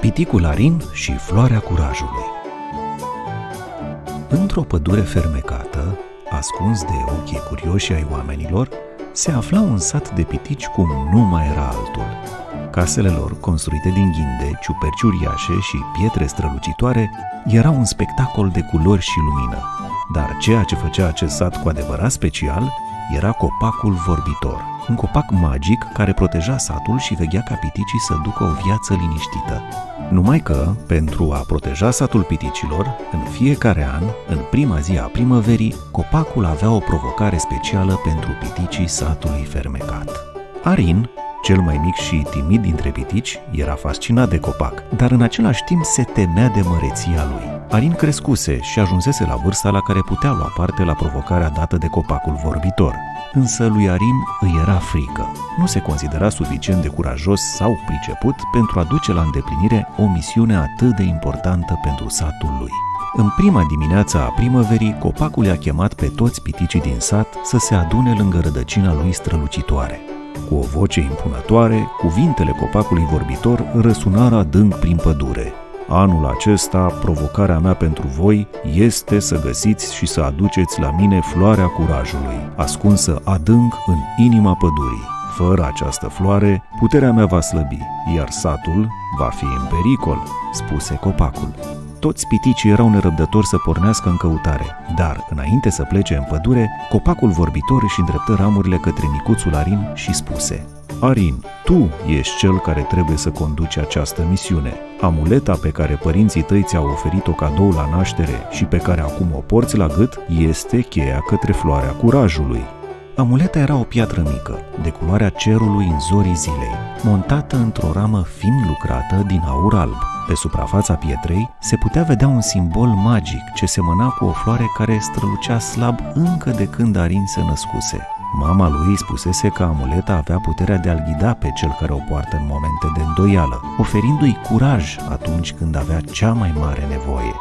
Piticul Arin și floarea curajului. Într-o pădure fermecată, ascuns de ochii curioși ai oamenilor, se afla un sat de pitici cum nu mai era altul. Casele lor, construite din ghinde, ciuperci uriașe și pietre strălucitoare, erau un spectacol de culori și lumină. Dar ceea ce făcea acest sat cu adevărat special era copacul vorbitor, un copac magic care proteja satul și veghea ca piticii să ducă o viață liniștită. Numai că, pentru a proteja satul piticilor, în fiecare an, în prima zi a primăverii, copacul avea o provocare specială pentru piticii satului fermecat. Arin, cel mai mic și timid dintre pitici, era fascinat de copac, dar în același timp se temea de măreția lui. Arin crescuse și ajunsese la vârsta la care putea lua parte la provocarea dată de copacul vorbitor. Însă lui Arin îi era frică. Nu se considera suficient de curajos sau priceput pentru a duce la îndeplinire o misiune atât de importantă pentru satul lui. În prima dimineață a primăverii, copacul i-a chemat pe toți piticii din sat să se adune lângă rădăcina lui strălucitoare. Cu o voce impunătoare, cuvintele copacului vorbitor răsunară adânc prin pădure. Anul acesta, provocarea mea pentru voi este să găsiți și să aduceți la mine floarea curajului, ascunsă adânc în inima pădurii. Fără această floare, puterea mea va slăbi, iar satul va fi în pericol, spuse copacul. Toți piticii erau nerăbdători să pornească în căutare, dar, înainte să plece în pădure, copacul vorbitor își îndreptă ramurile către micuțul Arin și spuse: Arin, tu ești cel care trebuie să conduci această misiune. Amuleta pe care părinții tăi ți-au oferit-o cadou la naștere și pe care acum o porți la gât este cheia către floarea curajului. Amuleta era o piatră mică, de culoarea cerului în zorii zilei, montată într-o ramă fin lucrată din aur alb. Pe suprafața pietrei se putea vedea un simbol magic ce semăna cu o floare care strălucea slab încă de când Arin se născuse. Mama lui îi spusese că amuleta avea puterea de a-l ghida pe cel care o poartă în momente de îndoială, oferindu-i curaj atunci când avea cea mai mare nevoie.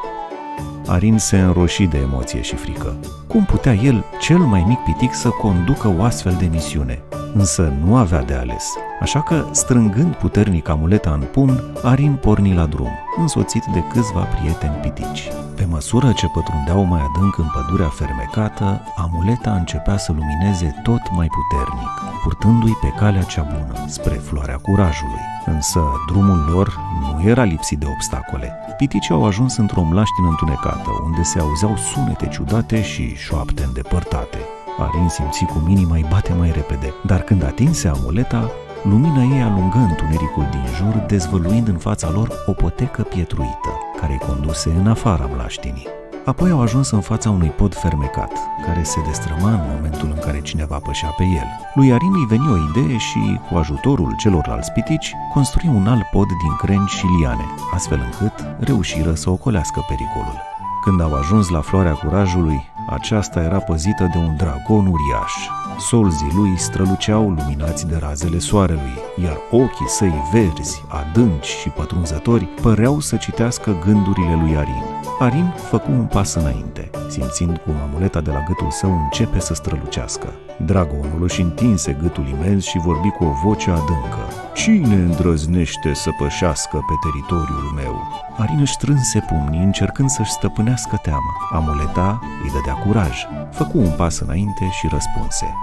Arin se înroși de emoție și frică. Cum putea el, cel mai mic pitic, să conducă o astfel de misiune? Însă nu avea de ales, așa că, strângând puternic amuleta în pumn, Arin porni la drum, însoțit de câțiva prieteni pitici. Pe măsură ce pătrundeau mai adânc în pădurea fermecată, amuleta începea să lumineze tot mai puternic, purtându-i pe calea cea bună, spre floarea curajului. Însă drumul lor nu era lipsit de obstacole. Piticii au ajuns într-o mlaștină întunecată, unde se auzeau sunete ciudate și șoapte îndepărtate. Arin simți cum inima îi bate mai repede, dar când atinse amuleta, lumina ei alungă întunericul din jur, dezvăluind în fața lor o potecă pietruită, care îi conduse în afara mlaștinii. Apoi au ajuns în fața unui pod fermecat, care se destrăma în momentul în care cineva pășea pe el. Lui Arin îi veni o idee și, cu ajutorul celorlalți pitici, construi un alt pod din crengi și liane, astfel încât reușiră să ocolească pericolul. Când au ajuns la floarea curajului, aceasta era păzită de un dragon uriaș. Solzii lui străluceau luminați de razele soarelui, iar ochii săi verzi, adânci și pătrunzători păreau să citească gândurile lui Arin. Arin făcu un pas înainte, simțind cum amuleta de la gâtul său începe să strălucească. Dragonul își întinse gâtul imens și vorbi cu o voce adâncă. Cine îndrăznește să pășească pe teritoriul meu? Arin își strânse pumnii, încercând să-și stăpânească teama. Amuleta îi dădea curaj. Făcu un pas înainte și răspunse: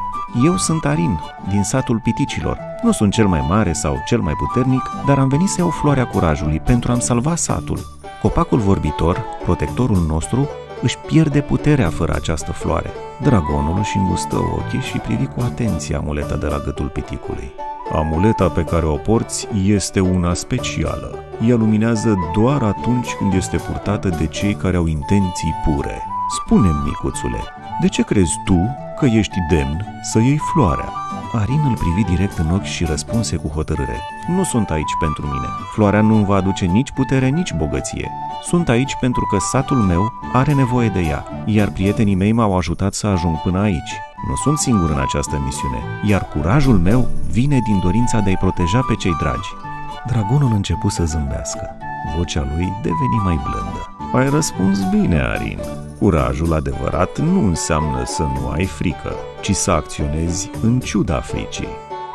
Eu sunt Arin, din satul piticilor. Nu sunt cel mai mare sau cel mai puternic, dar am venit să iau floarea curajului pentru a-mi salva satul. Copacul vorbitor, protectorul nostru, își pierde puterea fără această floare. Dragonul își îngustă ochii și privi cu atenție amuleta de la gâtul piticului. Amuleta pe care o porți este una specială. Ea luminează doar atunci când este purtată de cei care au intenții pure. Spune-mi, micuțule, de ce crezi tu că ești demn să iei floarea? Arin îl privi direct în ochi și răspunse cu hotărâre: Nu sunt aici pentru mine. Floarea nu îmi va aduce nici putere, nici bogăție. Sunt aici pentru că satul meu are nevoie de ea, iar prietenii mei m-au ajutat să ajung până aici. Nu sunt singur în această misiune, iar curajul meu vine din dorința de a-i proteja pe cei dragi. Dragonul începu să zâmbească. Vocea lui deveni mai blândă. Ai răspuns bine, Arin. Curajul adevărat nu înseamnă să nu ai frică, ci să acționezi în ciuda fricii.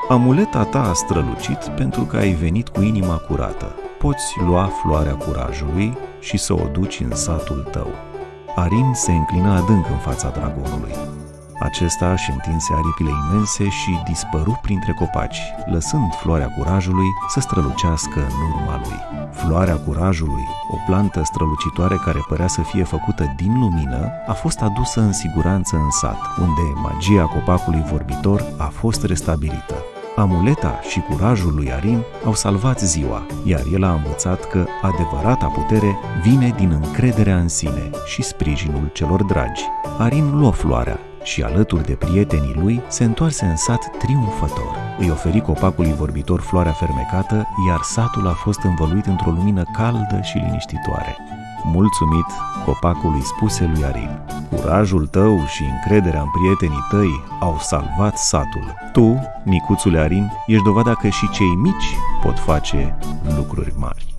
Amuleta ta a strălucit pentru că ai venit cu inima curată. poți lua floarea curajului și să o duci în satul tău. Arin se înclină adânc în fața dragonului. Acesta își întinse aripile imense și dispăru printre copaci, lăsând floarea curajului să strălucească în urma lui. Floarea curajului, o plantă strălucitoare care părea să fie făcută din lumină, a fost adusă în siguranță în sat, unde magia copacului vorbitor a fost restabilită. Amuleta și curajul lui Arin au salvat ziua, iar el a învățat că adevărata putere vine din încrederea în sine și sprijinul celor dragi. Arin luă floarea și, alături de prietenii lui, se întoarse în sat triumfător. Îi oferi copacului vorbitor floarea fermecată, iar satul a fost învăluit într-o lumină caldă și liniștitoare. Mulțumit, copacul îi spuse lui Arin: curajul tău și încrederea în prietenii tăi au salvat satul. Tu, micuțule Arin, ești dovada că și cei mici pot face lucruri mari.